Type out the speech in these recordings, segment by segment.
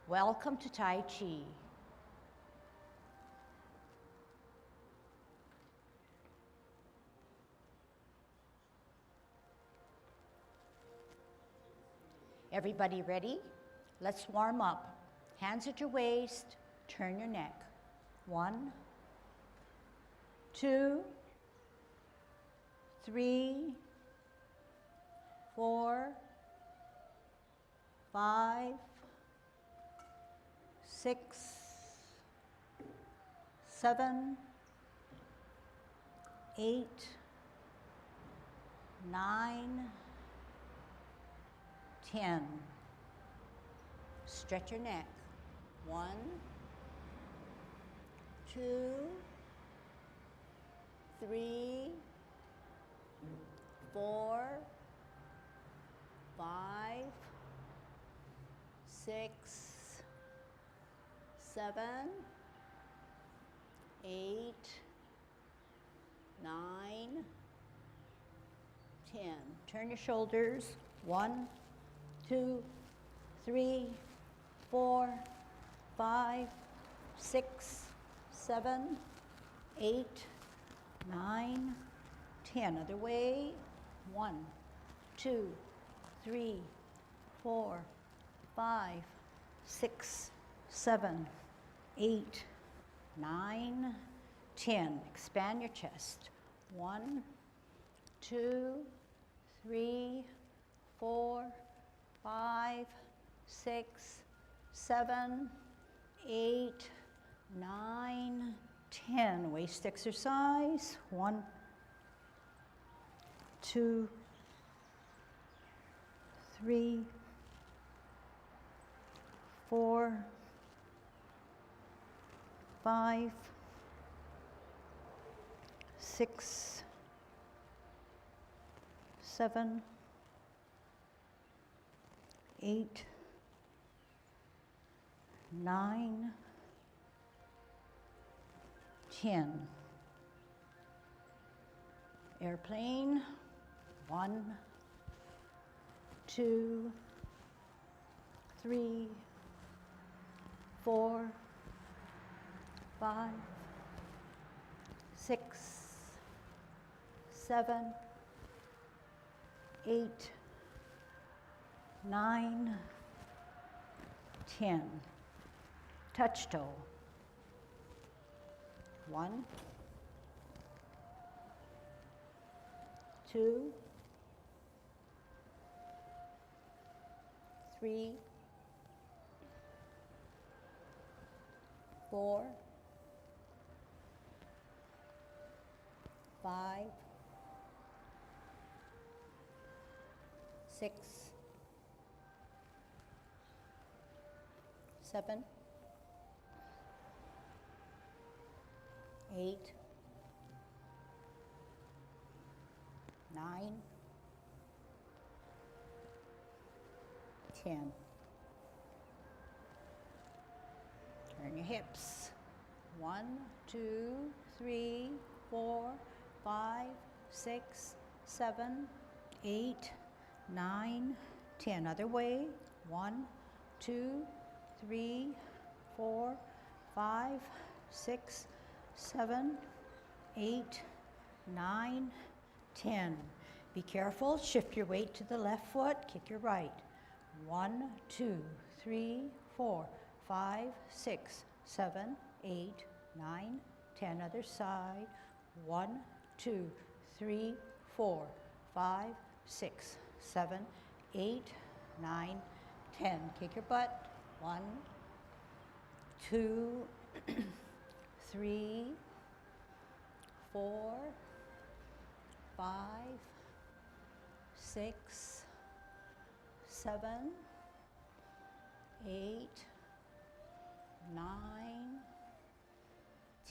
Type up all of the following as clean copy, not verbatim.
Welcome to Tai Chi. Everybody ready? Let's warm up. Hands at your waist, turn your neck. 1, 2, 3, 4, 5, 6, 7, 8, 9, 10. Stretch your neck. 1, 2, 3, 4, 5, 6, 7, 8, 9, 10. Turn your shoulders. 1, 2, 3, 4, 5, 6, 7, 8, 9, 10. Other way. 1, 2, 3, 4, 5, 6, 7, 8, 9, 10. Expand your chest. 1, 2, 3, 4, 5, 6, 7, 8, 9, 10. Waist exercise. 1, 2, 3, 4, 5, 6, 7, 8, 9, 10. Airplane. 1, 2, 3, 4, 5, 6, 7, 8, 9, 10. Touch toe. 1, 2, 3, 4, 5, 6, 7, 8, 9, 10. Turn your hips. 1, 2, 3, 4, 5, 6, 7, 8, 9, 10. Other way. 1, 2, 3, 4, 5, 6, 7, 8, 9, 10. Be careful. Shift your weight to the left foot. Kick your right. 1, 2, 3, 4, 5, 6, 7, 8, 9, 10. Other side. 1, 2, 3, 4, 5, 6, 7, 8, 9, 10. Kick your butt. 1, 2, 3, 4, 5, 6, 7, 8, 9,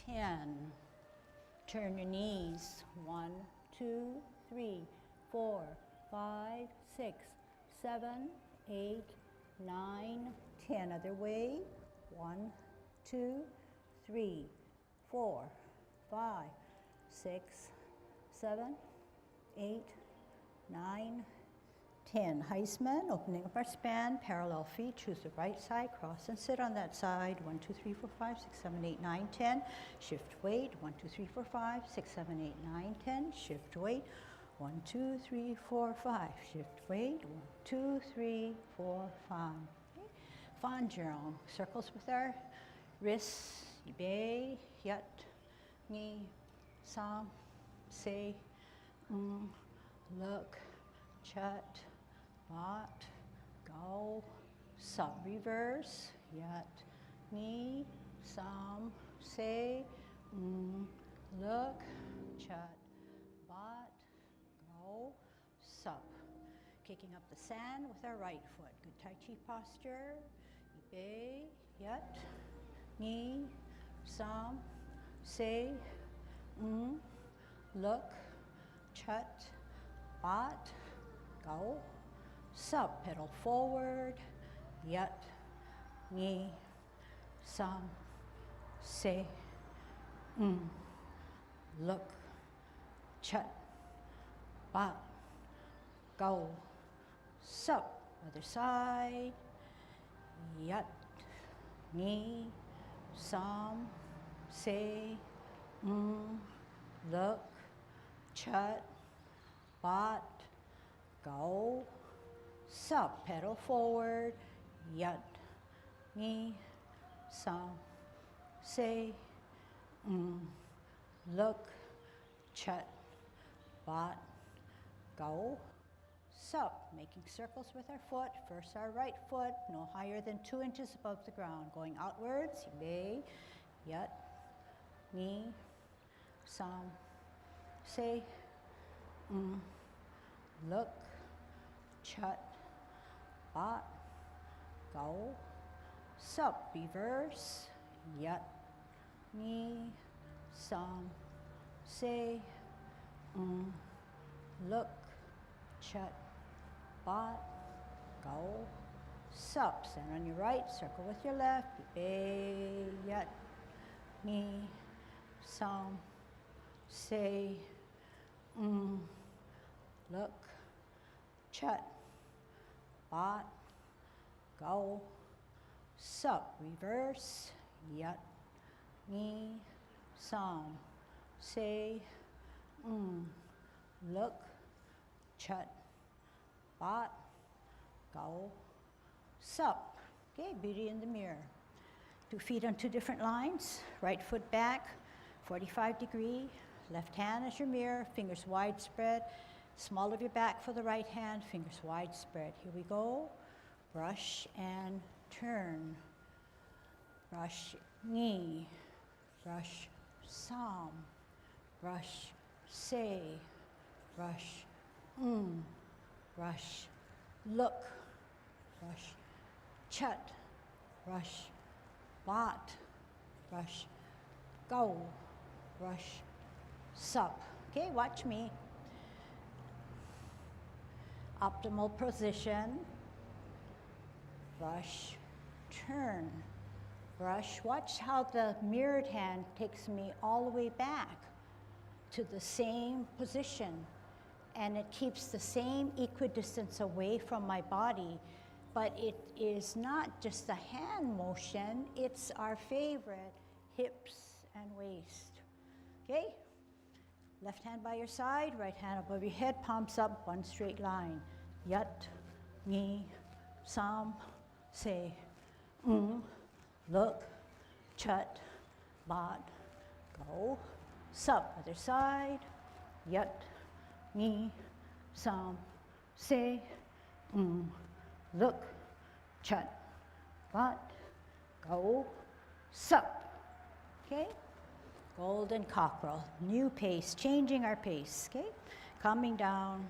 10. Turn your knees. 1, 2, 3, 4, 5, 6, 7, 8, 9, 10. Other way. 1, 2, 3, 4, 5, 6, 7, 8, 9, 10. Heisman, opening up our span, parallel feet, choose the right side, cross and sit on that side. 1, 2, 3, 4, 5, 6, 7, 8, 9, 10. Shift weight, 1, 2, 3, 4, 5, 6, 7, 8, 9, 10. Shift weight, 1, 2, 3, 4, 5. Shift weight, 1, 2, 3, 4, 5. Okay. Fanjirong, circles with our wrists, ibe, yat, ni, sam, se, look, chat, bot, go, sub, reverse, yat, ni, sam, se, look, chat, bot, go, sub. Kicking up the sand with our right foot. Good Tai Chi posture. Ibe, yat, ni, sam, se, look, chat, bot, go, sub, pedal forward, yat, ni, sam, se, look, chat, bot, go, sub, other side, yat, ni, sam, se, look, chat, bot, go, sub, pedal forward, yat, ni, sam, se, look, chat, bot, go, sub, making circles with our foot. First our right foot, no higher than 2 inches above the ground. Going outwards, ibe, yat, ni, sam, se, look, chat, bot, go, sub, reverse, yat, ni, sam, se, look, chat, bot, go, sub. Stand on your right, circle with your left, ibe, yat, ni, sam, se, look, chat, bot, go, sub, reverse, yat, ni, sam, se, look, chat, bot, go, sub. Okay, beauty in the mirror. 2 feet on 2 different lines, right foot back, 45 degree, left hand as your mirror, fingers wide spread, small of your back for the right hand, fingers wide spread. Here we go, brush and turn, brush knee, brush sam, brush se, brush brush look, brush chat, brush bot, brush go, brush sub. Okay, watch me. Optimal position, brush, turn, brush. Watch how the mirrored hand takes me all the way back to the same position, and it keeps the same equidistance away from my body, but it is not just a hand motion, it's our favorite, hips and waist. Okay? Left hand by your side, right hand above your head, palms up, one straight line. Yat, ni, sam, se, look, chat, bot, go, sub, other side, yat, ni, sam, se, look, chat, bot, go, sub. Okay? Golden cockerel, new pace, changing our pace, okay? Coming down,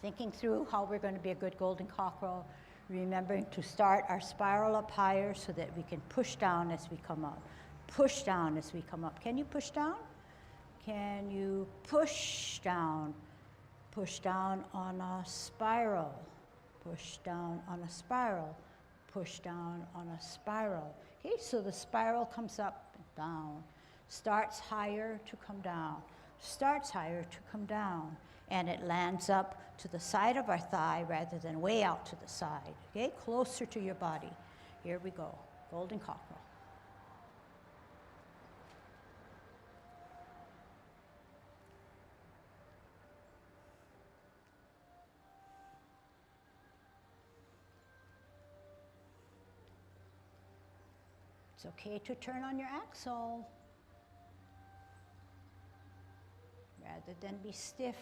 thinking through how we're going to be a good golden cockerel, remembering to start our spiral up higher so that we can push down as we come up. Push down as we come up. Can you push down? Can you push down? Push down on a spiral. Push down on a spiral. Push down on a spiral. Okay, so the spiral comes up and down, starts higher to come down, starts higher to come down. and it lands up to the side of our thigh rather than way out to the side. Okay, closer to your body. Here we go, golden cockerel. It's okay to turn on your axle rather than be stiff.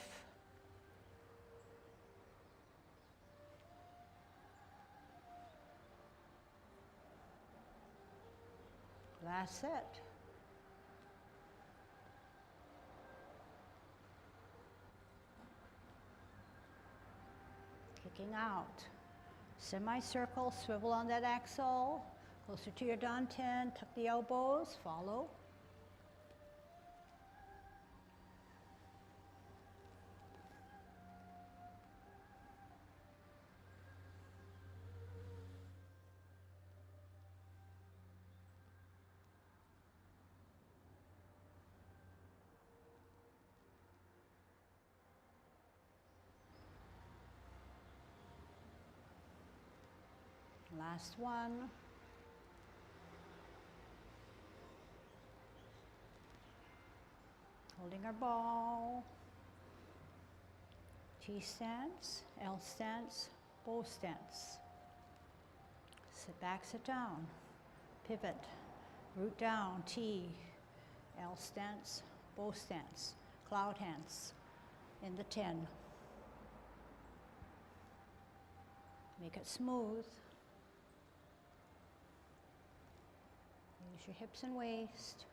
Last set. Kicking out. Semicircle, swivel on that axle. Closer to your dantian, tuck the elbows, follow. Last one. Holding our ball. T stance, L stance, bow stance. Sit back, sit down. Pivot, root down, T, L stance, bow stance, cloud hands in the 10. Make it smooth. Use your hips and waist.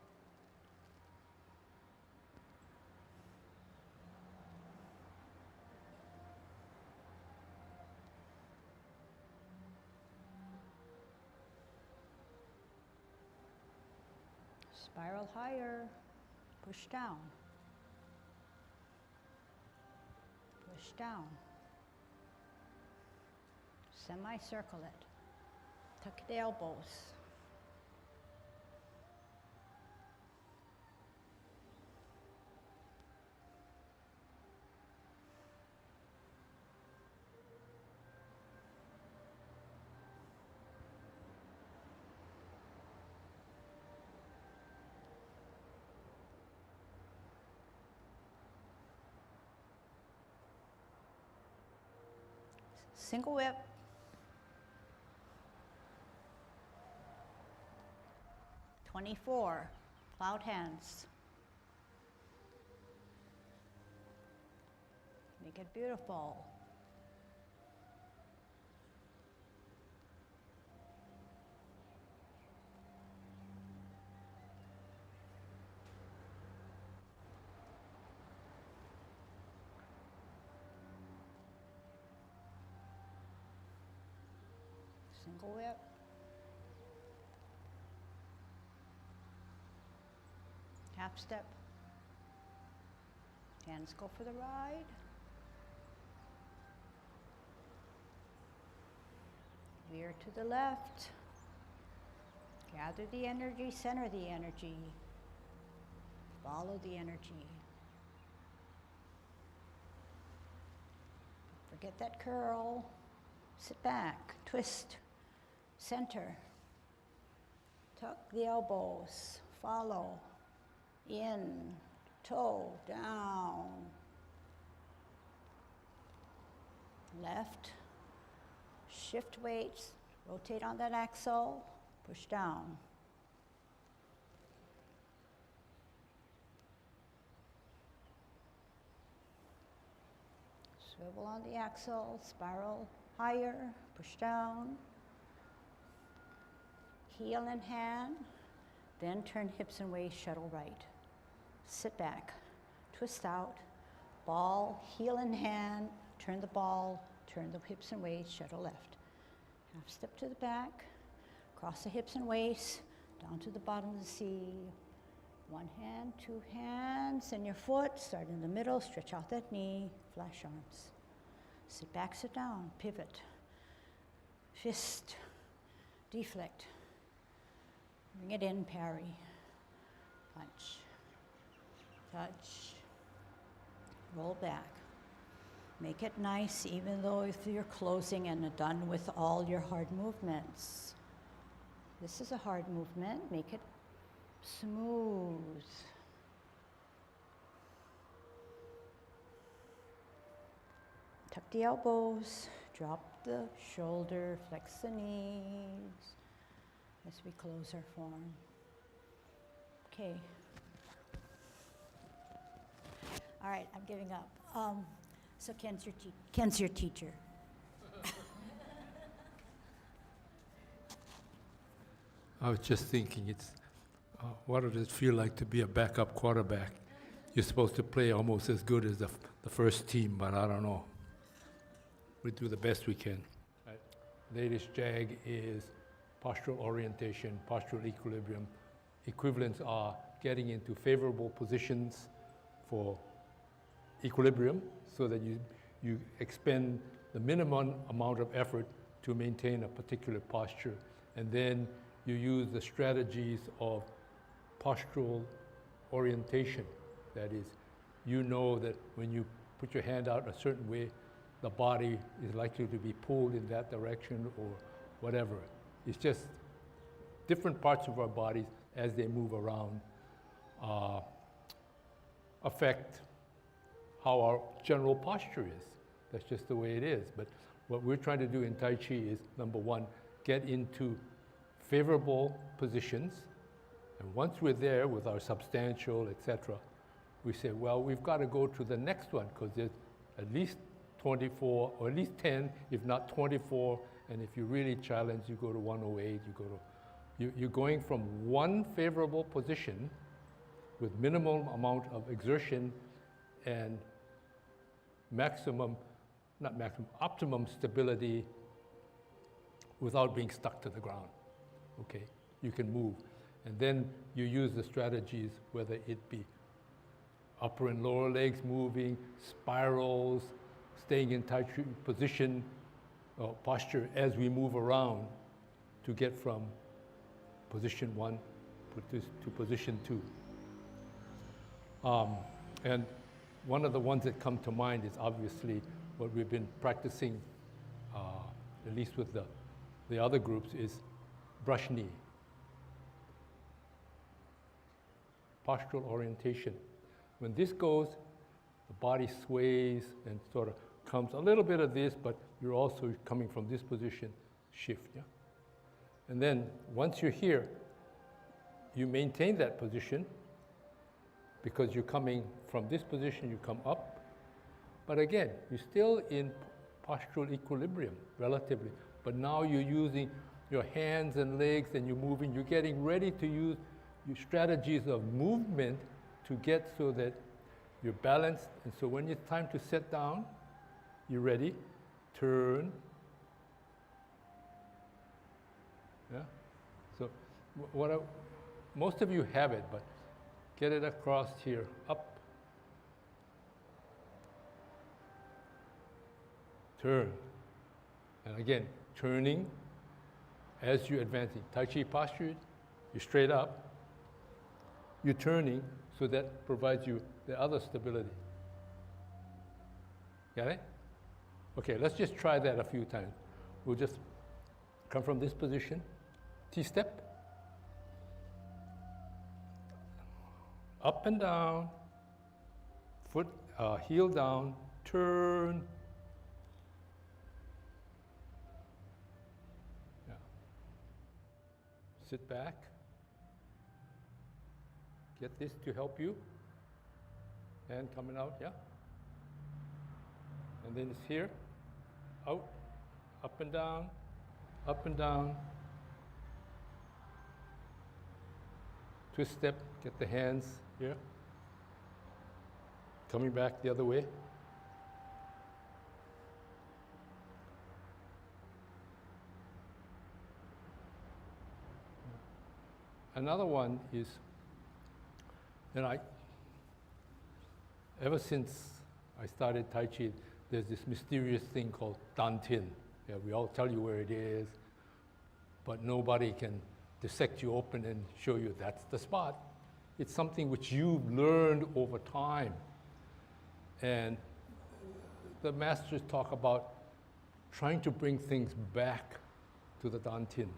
Spiral higher, push down, push down, semicircle it, tuck the elbows, single whip, '24, cloud hands. Make it beautiful. Single whip. Half step. Hands go for the ride. Veer to the left. Gather the energy, center the energy. Follow the energy. Forget that curl. Sit back, twist, center. Tuck the elbows, follow. In, toe, down. Left, shift weights, rotate on that axle, push down. Swivel on the axle, spiral higher, push down. Heel in hand, then turn hips and waist, shuttle right. Sit back, twist out, ball, heel in hand, turn the ball, turn the hips and waist, shuttle left. Half step to the back, cross the hips and waist, down to the bottom of the sea. One hand, two hands, and your foot, start in the middle, stretch out that knee, flash arms. Sit back, sit down, pivot, fist, deflect. Bring it in, parry, punch, touch, roll back, Make it nice, even though if you're closing and done with all your hard movements. This is a hard movement. Make it smooth. Tuck the elbows, drop the shoulder, flex the knees as we close our form. Okay. All right, I'm giving up. So Ken's your teacher. I was just thinking, what does it feel like to be a backup quarterback? You're supposed to play almost as good as the first team, but I don't know. We do the best we can. Right. Latest JAG is postural orientation, postural equilibrium. Equivalents are getting into favorable positions for equilibrium so that you expend the minimum amount of effort to maintain a particular posture. And then you use the strategies of postural orientation. That is, you know that when you put your hand out a certain way, the body is likely to be pulled in that direction or whatever. It's just different parts of our bodies as they move around affect how our general posture is. That's just the way it is. But what we're trying to do in Tai Chi is, number one, get into favorable positions. And once we're there with our substantial, etc., we say, well, we've got to go to the next one because there's at least 24 or at least 10, if not 24. And if you really challenge, you go to 108, you're going from one favorable position with minimal amount of exertion and optimum stability without being stuck to the ground. Okay, you can move. And then you use the strategies, whether it be upper and lower legs moving, spirals, staying in Tai Chi position, posture as we move around to get from position 1 to position 2. And one of the ones that come to mind is obviously what we've been practicing, at least with the other groups, is brush knee. Postural orientation. When this goes, the body sways and sort of comes a little bit of this, but you're also coming from this position, shift, yeah? And then once you're here, you maintain that position because you're coming from this position, you come up. But again, you're still in postural equilibrium, relatively. But now you're using your hands and legs and you're moving, you're getting ready to use your strategies of movement to get so that you're balanced. And so when it's time to sit down, you're ready, turn. Yeah? So most of you have it, but get it across here, up, turn. And again, turning as you're advancing. Tai Chi posture, you're straight up, you're turning, so that provides you the other stability. Got it? Okay, let's just try that a few times. We'll just come from this position, T-step, up and down, foot, heel down, turn. Yeah. Sit back. Get this to help you. Hand coming out, yeah? And then it's here, out, up and down, up and down. Twist step, get the hands here. Coming back the other way. Another one is, ever since I started Tai Chi, there's this mysterious thing called Dantian. Yeah, we all tell you where it is, but nobody can dissect you open and show you that's the spot. It's something which you've learned over time. And the masters talk about trying to bring things back to the dantian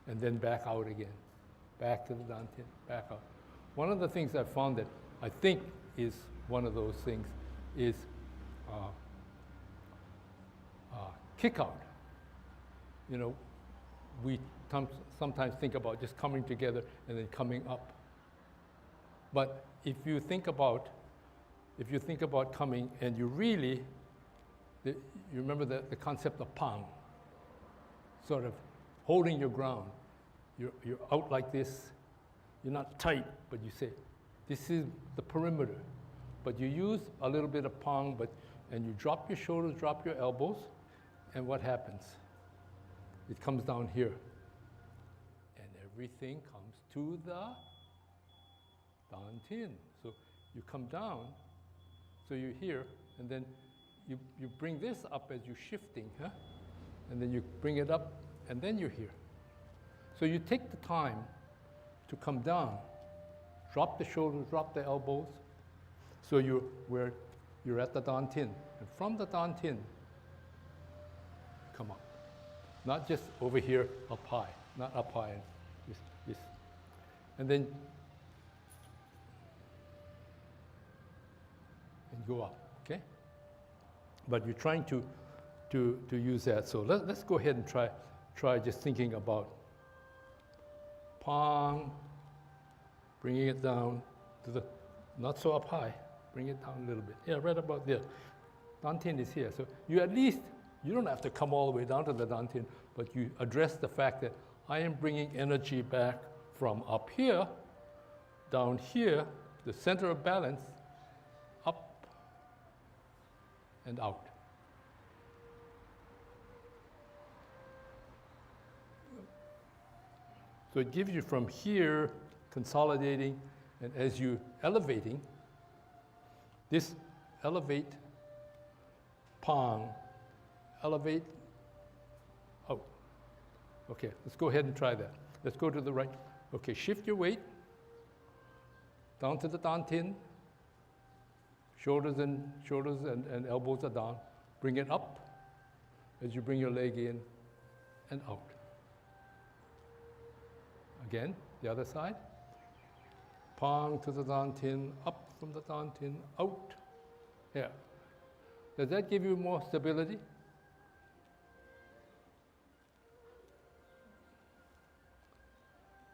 and then back out again. Back to the dantian, back out. One of the things I found that I think is one of those things is kick out. You know, we sometimes think about just coming together and then coming up. But if you think about coming and you really, you remember the concept of pang, sort of holding your ground. You're out like this. You're not tight, but you say, this is the perimeter. But you use a little bit of pang, and you drop your shoulders, drop your elbows, and what happens? It comes down here. And everything comes to the dantian. So you come down, so you're here, and then you bring this up as you're shifting, huh? And then you bring it up, and then you're here. So you take the time to come down, drop the shoulders, drop the elbows, so you're at the dantian. And from the dantian, come up. Not just over here, up high, not up high, this. And then and go up, okay? But you're trying to use that. So let's go ahead and try just thinking about pang, bringing it down to the, not so up high, bring it down a little bit. Yeah, right about there. Dantian is here. So you at least, you don't have to come all the way down to the dantian, but you address the fact that I am bringing energy back from up here, down here, the center of balance, up and out. So it gives you from here, consolidating, and as you elevating, this elevate, pang, elevate, out. Okay, let's go ahead and try that. Let's go to the right. Okay, shift your weight down to the dantian. Shoulders and elbows are down. Bring it up as you bring your leg in and out. Again, the other side. Pang to the dantian, up from the dantian, out. Yeah. Does that give you more stability?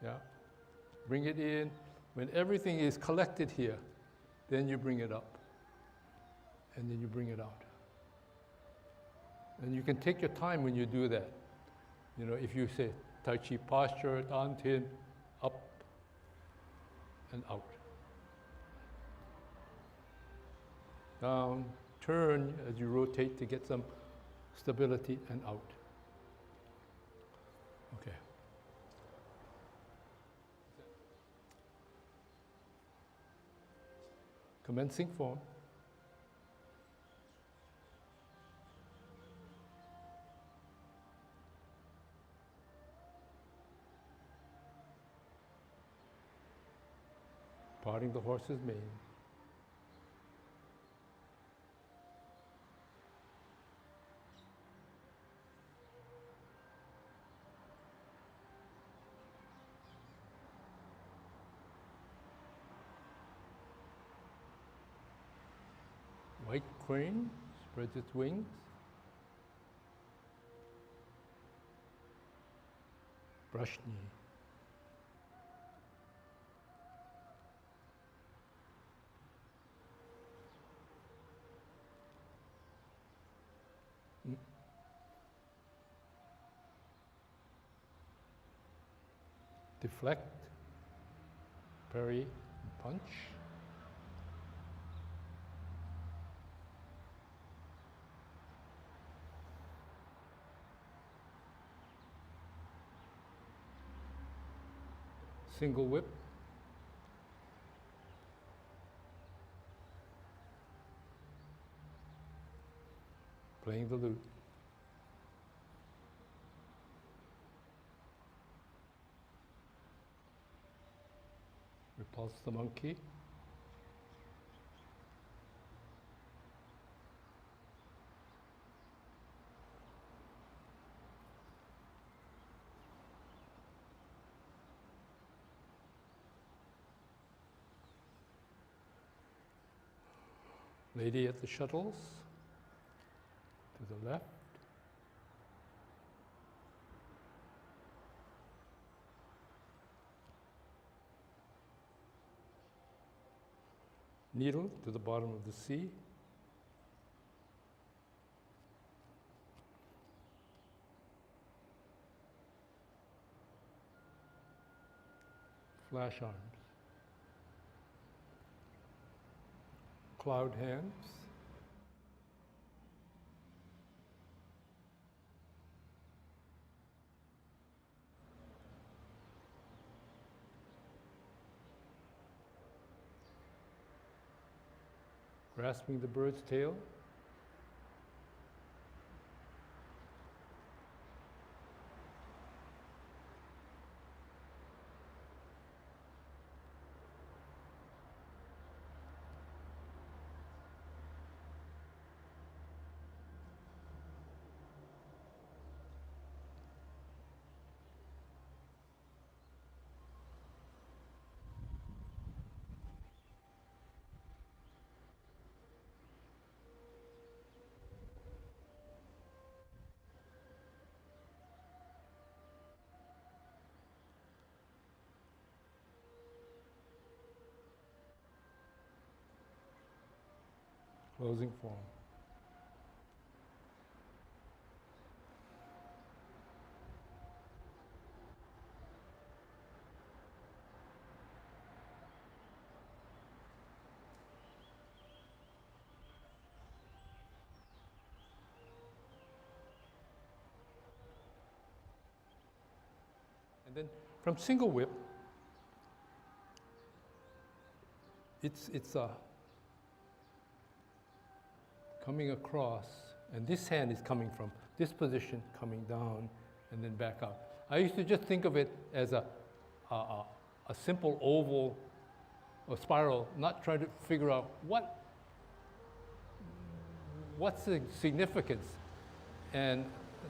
Yeah. Bring it in. When everything is collected here, then you bring it up. And then you bring it out. And you can take your time when you do that. You know, if you say Tai Chi posture, dantian, up and out. Down, turn as you rotate to get some stability and out. Okay. Commencing form. Parting the horse's mane. White crane spreads its wings. Brush knee. Deflect, parry, and punch. Single whip. Playing the lute. Repulse the monkey. Lady at the shuttles, to the left. Needle to the bottom of the sea. Flash arms. Cloud hands. Grasping the bird's tail. Closing form. And then from single whip, it's coming across, and this hand is coming from this position, coming down, and then back up. I used to just think of it as a simple oval or spiral, not trying to figure out what's the significance. And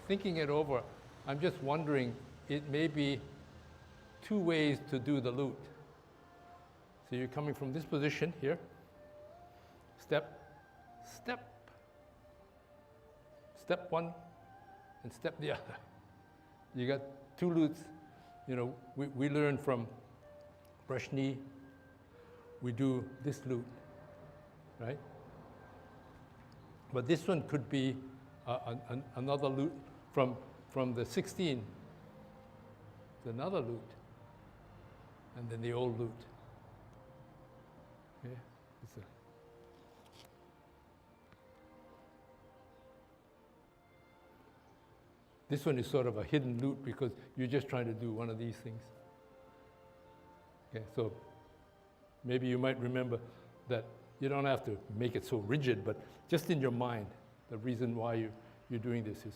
thinking it over, I'm just wondering, it may be two ways to do the loop. So you're coming from this position here, step, step, step one, and step the other. You got two loops. You know, we learn from brush knee, we do this loop, right? But this one could be another loop from the 16, another loop, and then the old loop. Okay? This one is sort of a hidden loop because you're just trying to do one of these things. Okay, so maybe you might remember that you don't have to make it so rigid, but just in your mind, the reason why you're doing this is.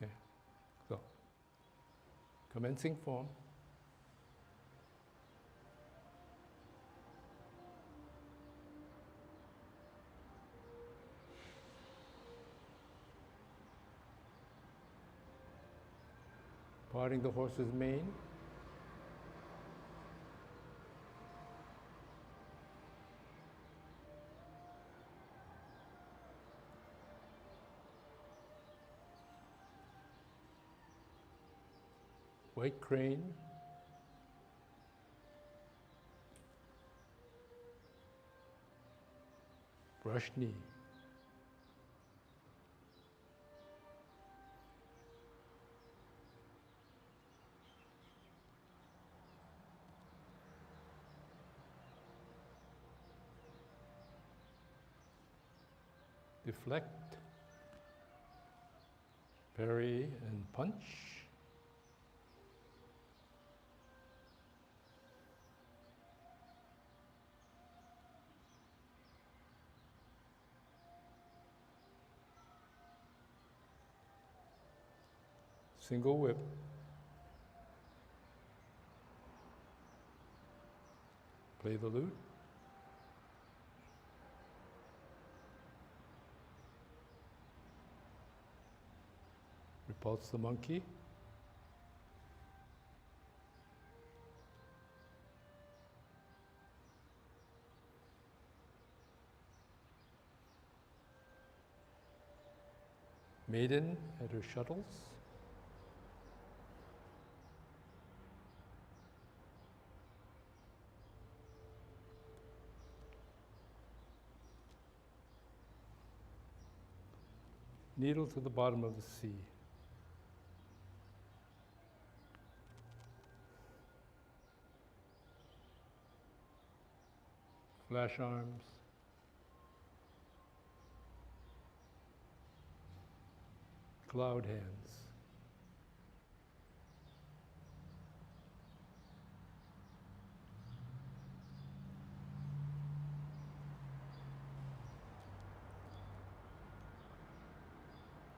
Okay, so commencing form. Parting the horse's mane. White crane. Brush knee. Deflect, parry, and punch. Single whip. Play the lute. Repulse the monkey. Maiden at her shuttles. Needle to the bottom of the sea. Flash arms. Cloud hands.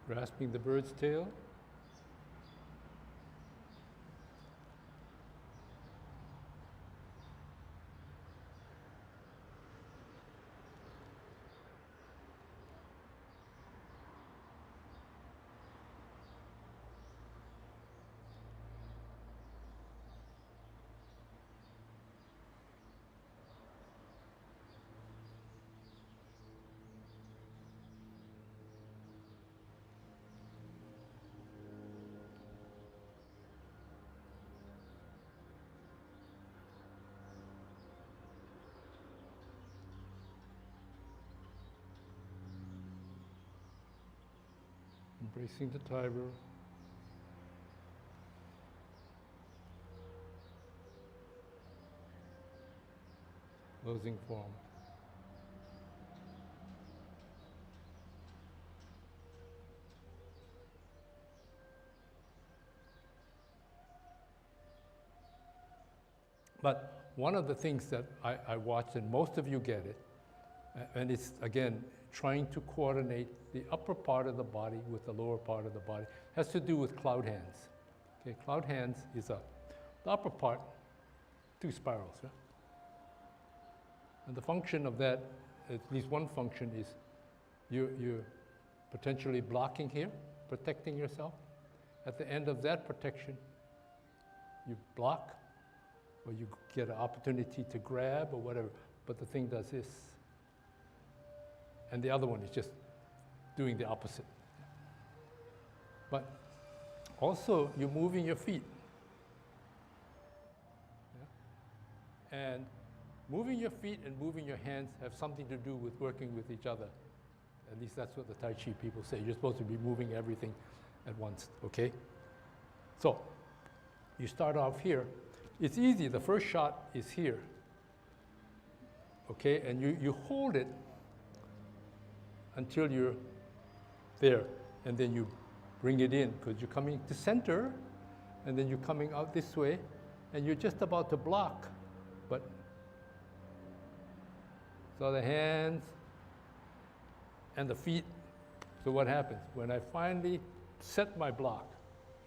Grasping the bird's tail. Embracing the tiger. Closing form. But one of the things that I watched, and most of you get it, and it's, again, trying to coordinate the upper part of the body with the lower part of the body, has to do with cloud hands. Okay, cloud hands is the upper part, 2 spirals. Yeah? And the function of that, at least one function, is you're potentially blocking here, protecting yourself. At the end of that protection, you block, or you get an opportunity to grab or whatever, but the thing does this. And the other one is just doing the opposite. But also, you're moving your feet. Yeah? And moving your feet and moving your hands have something to do with working with each other. At least that's what the Tai Chi people say. You're supposed to be moving everything at once, okay? So, you start off here. It's easy. The first shot is here. Okay, and you hold it until you're there, and then you bring it in, because you're coming to center, and then you're coming out this way, and you're just about to block, but so the hands and the feet. So what happens? When I finally set my block,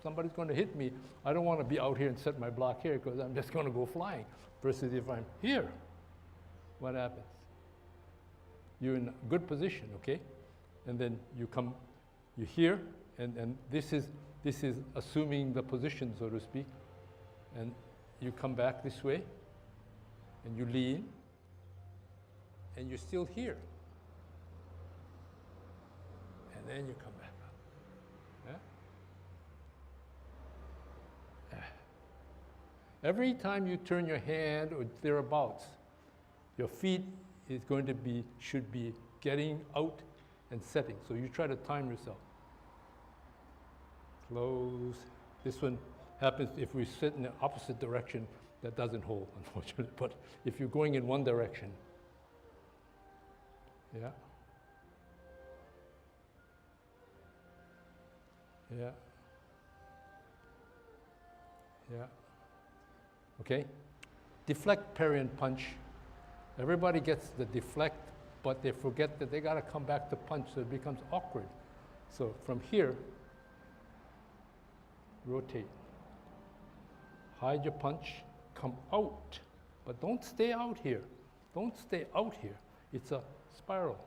somebody's going to hit me, I don't want to be out here and set my block here, because I'm just going to go flying, versus if I'm here, what happens? You're in a good position, okay? And then you come, you're here, and this is assuming the position, so to speak. And you come back this way, and you lean, and you're still here. And then you come back up. Yeah? Every time you turn your hand or thereabouts, your feet is going to be, should be getting out and setting. So you try to time yourself. Close. This one happens if we sit in the opposite direction, that doesn't hold, unfortunately. But if you're going in one direction, yeah. Yeah. Yeah. Okay? Deflect, parry, and punch. Everybody gets the deflect, but they forget that they got to come back to punch, so it becomes awkward. So from here, rotate. Hide your punch, come out, but don't stay out here. Don't stay out here. It's a spiral.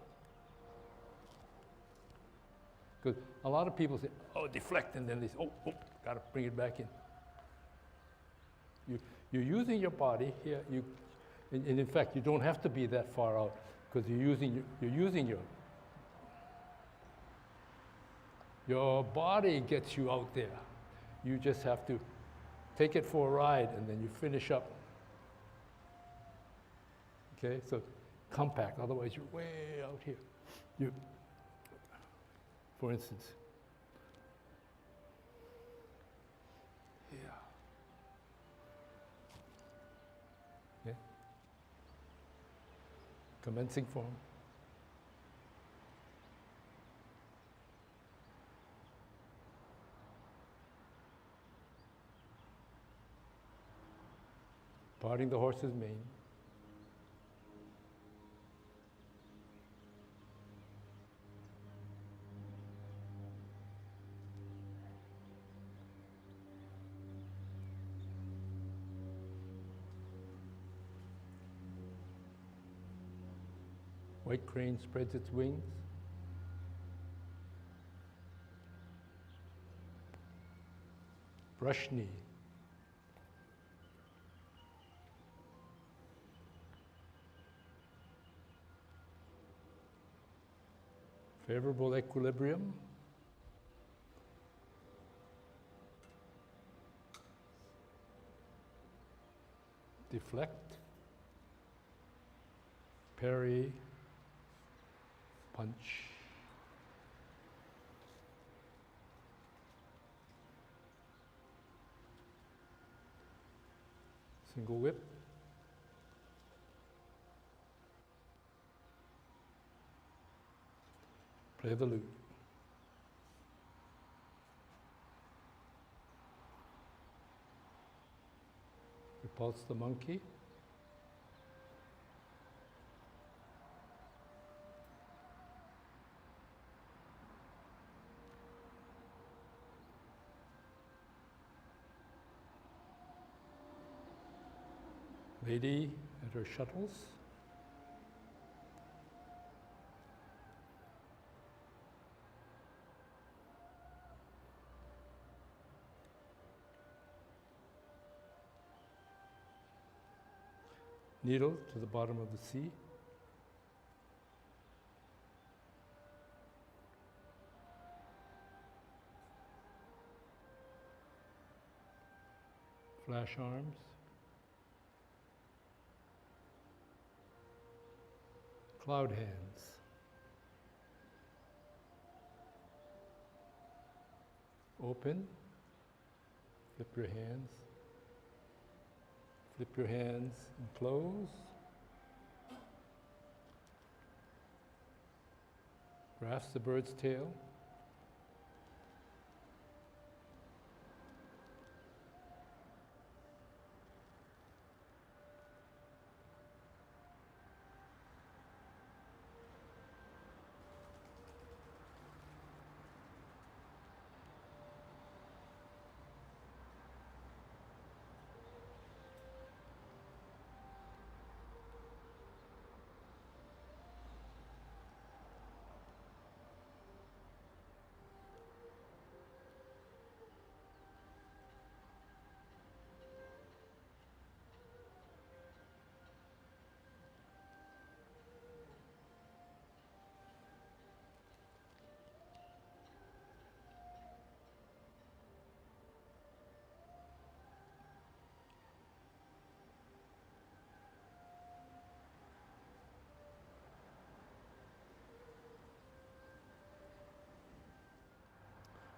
Because a lot of people say, oh, deflect, and then they say, oh, got to bring it back in. You're using your body here. And in fact, you don't have to be that far out, because you're using your Your body gets you out there. You just have to take it for a ride and then you finish up. Okay, so compact, otherwise you're way out here. You, for instance, yeah. Okay. Commencing form. Parting the horse's mane. White crane spreads its wings. Brush knee. Favorable equilibrium. Deflect. Parry. Punch. Single whip. Play the lute. Repulse the monkey. Lady at her shuttles. Needle to the bottom of the sea. Flash arms. Cloud hands. Open. Flip your hands. Flip your hands and close. Grasp the bird's tail.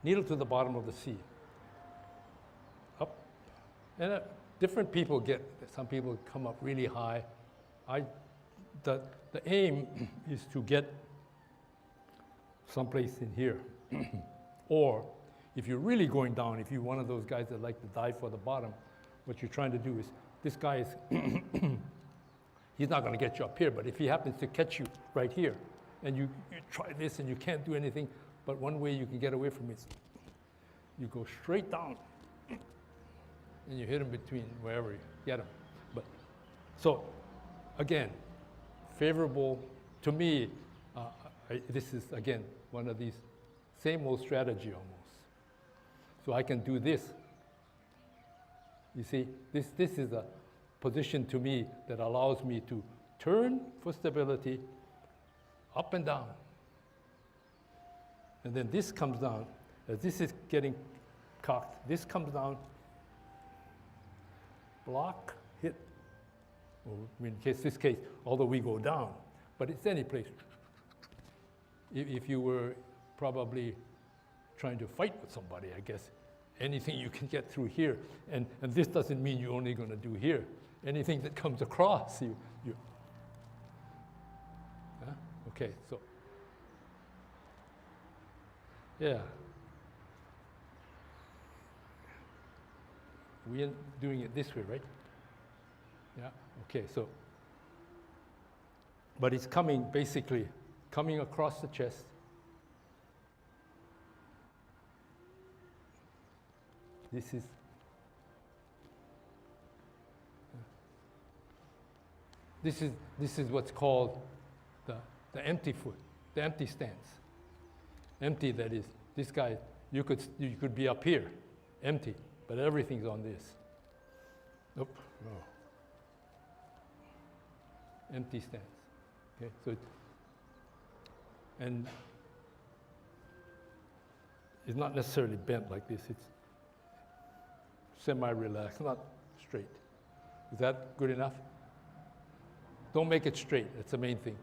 Needle to the bottom of the sea. Up. And different people get, some people come up really high. The aim is to get someplace in here. Or if you're really going down, if you're one of those guys that like to dive for the bottom, what you're trying to do is, this guy is, he's not going to get you up here, but if he happens to catch you right here, and you try this and you can't do anything, but one way you can get away from it is you go straight down and you hit him between wherever you get him. But so again, favorable to me. This is again one of these same old strategy almost. So I can do this. You see, this is a position to me that allows me to turn for stability, up and down. And then this comes down. As this is getting cocked, this comes down, block, hit. Well, in this case, although we go down, but it's any place. If you were probably trying to fight with somebody, I guess, anything you can get through here, and this doesn't mean you're only going to do here. Anything that comes across, you. Huh? Okay, so, yeah. We're doing it this way, right? Yeah, okay, so, but it's coming, basically, coming across the chest. This is what's called the empty foot, the empty stance. Empty, that is, this guy, you could be up here, empty, but everything's on this. Nope, no. Empty stance. Okay, so and it's not necessarily bent like this. It's semi-relaxed, not straight. Is that good enough? Don't make it straight. That's the main thing.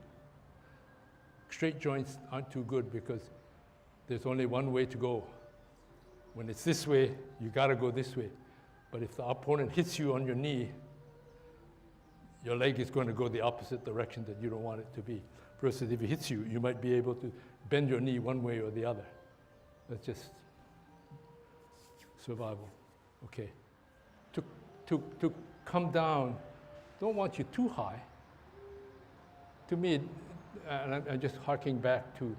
Straight joints aren't too good because there's only one way to go. When it's this way, you got to go this way. But if the opponent hits you on your knee, your leg is going to go the opposite direction that you don't want it to be. Versus if it hits you, you might be able to bend your knee one way or the other. That's just survival. Okay. To come down, don't want you too high. To me, and I'm just harking back to,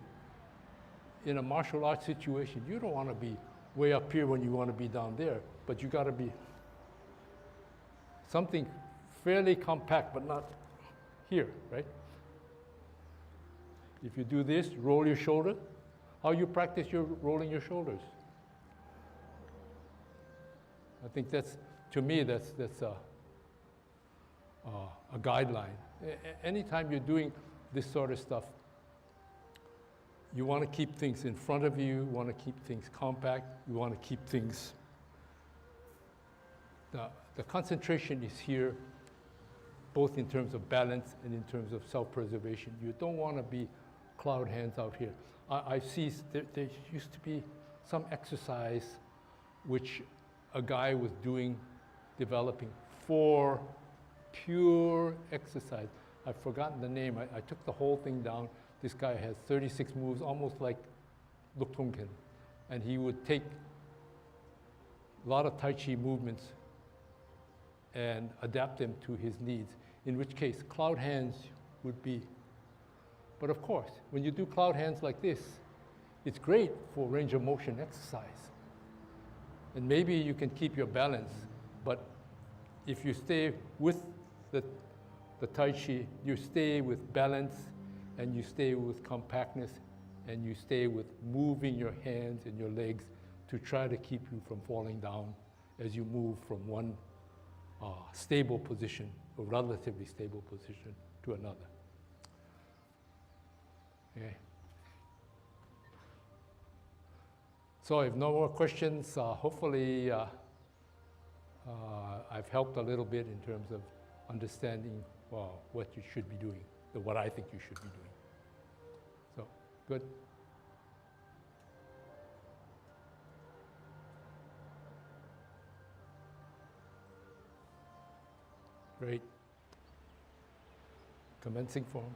in a martial arts situation, you don't want to be way up here when you want to be down there, but you got to be something fairly compact, but not here, right? If you do this, roll your shoulder. How you practice your rolling your shoulders? I think that's, to me, that's a guideline. Anytime you're doing this sort of stuff, you want to keep things in front of you, want to keep things compact, you want to keep things, the concentration is here, both in terms of balance and in terms of self-preservation. You don't want to be cloud hands out here. I see there used to be some exercise which a guy was doing, developing for pure exercise. I've forgotten the name. I took the whole thing down. This guy has 36 moves, almost like Luk Tongken. And he would take a lot of Tai Chi movements and adapt them to his needs, in which case cloud hands would be. But of course, when you do cloud hands like this, it's great for range of motion exercise. And maybe you can keep your balance, but if you stay with the Tai Chi, you stay with balance, and you stay with compactness, and you stay with moving your hands and your legs to try to keep you from falling down as you move from one stable position, or relatively stable position, to another. Okay. So if no more questions, hopefully I've helped a little bit in terms of understanding what you should be doing, what I think you should be doing. So, good. Great. Commencing form.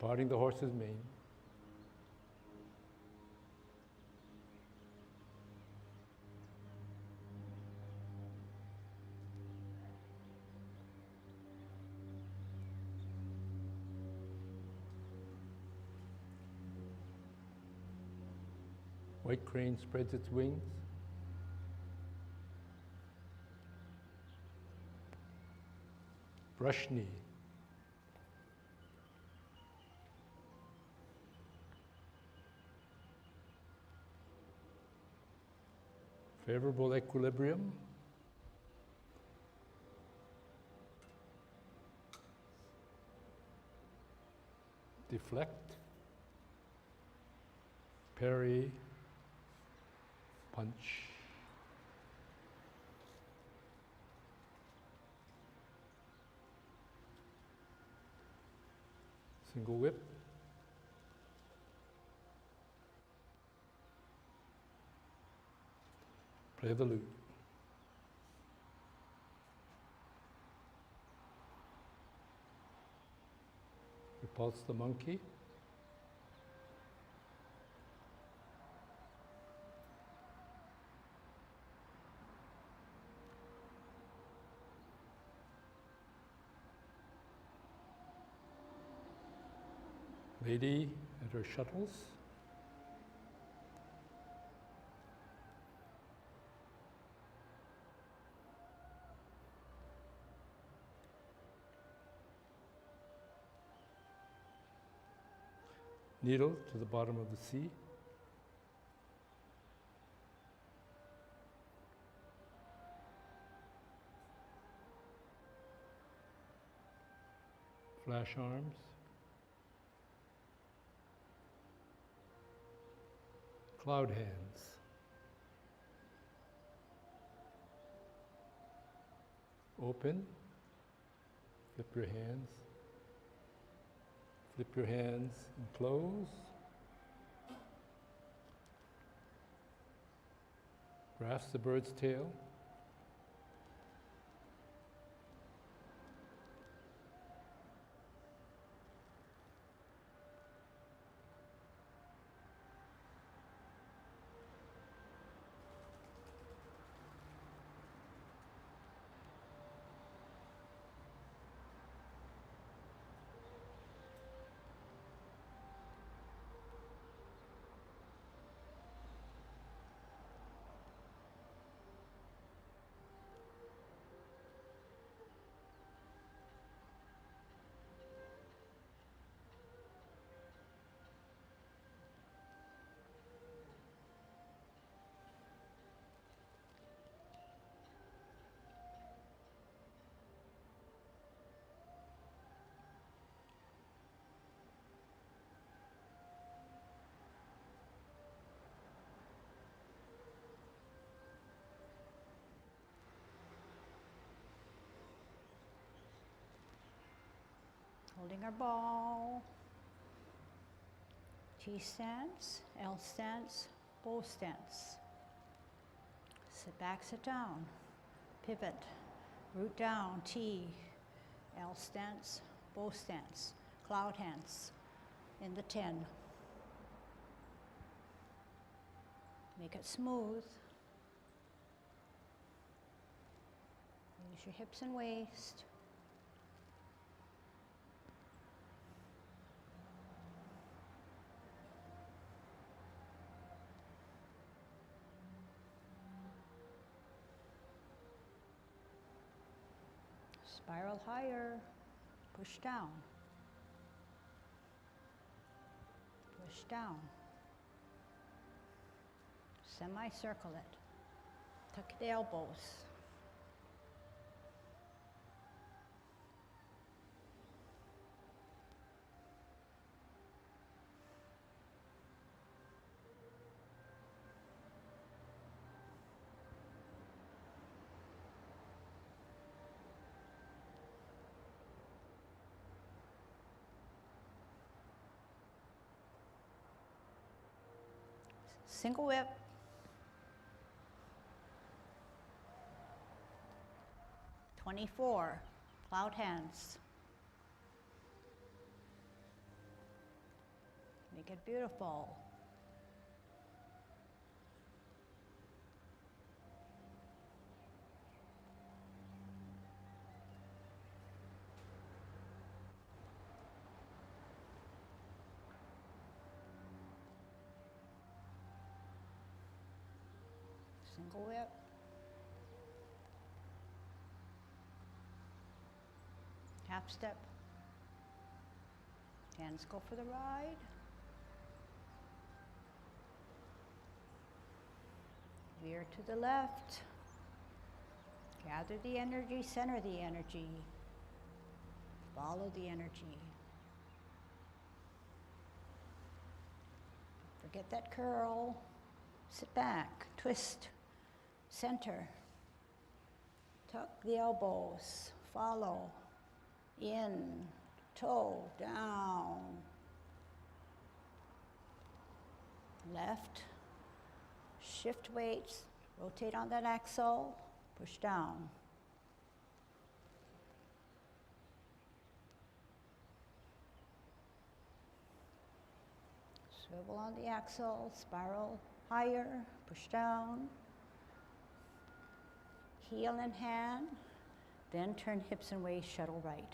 Parting the horse's mane. White crane spreads its wings. Brush knee. Favorable equilibrium. deflect, parry, punch. Single whip. Play the lute. Repulse the monkey. Lady at her shuttles. Needle to the bottom of the sea. Flash arms. Cloud hands. Open. Flip your hands. Flip your hands and close. Grasp the bird's tail. Holding our ball. T stance, L stance, bow stance. Sit back, sit down. Pivot, root down, T, L stance, bow stance. Cloud hands in the 10. Make it smooth. Use your hips and waist. Spiral higher, push down, push down, semicircle it, tuck the elbows, single whip, (24) cloud hands. Make it beautiful. Single whip. Half step. Hands go for the ride. Veer to the left. Gather the energy, center the energy. Follow the energy. Get that curl. Sit back, twist, center. Tuck the elbows, follow. In, toe, down. Left, shift weights, rotate on that axle, push down. Swivel on the axle, spiral higher, push down. Heel and hand, then turn hips and waist, shuttle right.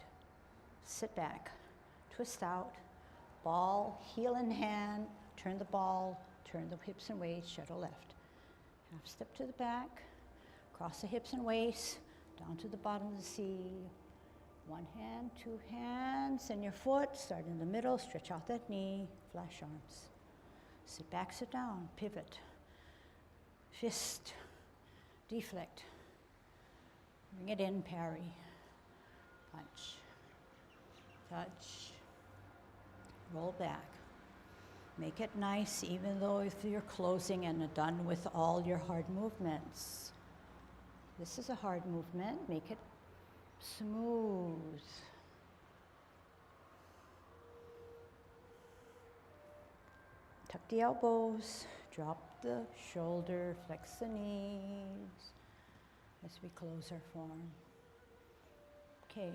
Sit back, twist out, ball, heel and hand, turn the ball, turn the hips and waist, shuttle left. Half step to the back, cross the hips and waist, down to the bottom of the seat. One hand, two hands, and your foot, start in the middle, stretch out that knee, flash arms. Sit back, sit down, pivot. Fist, deflect. Bring it in, parry. Punch, touch, roll back. Make it nice, even though if you're closing and done with all your hard movements. This is a hard movement, make it smooth. Tuck the elbows, drop the shoulder, flex the knees as we close our form. Okay.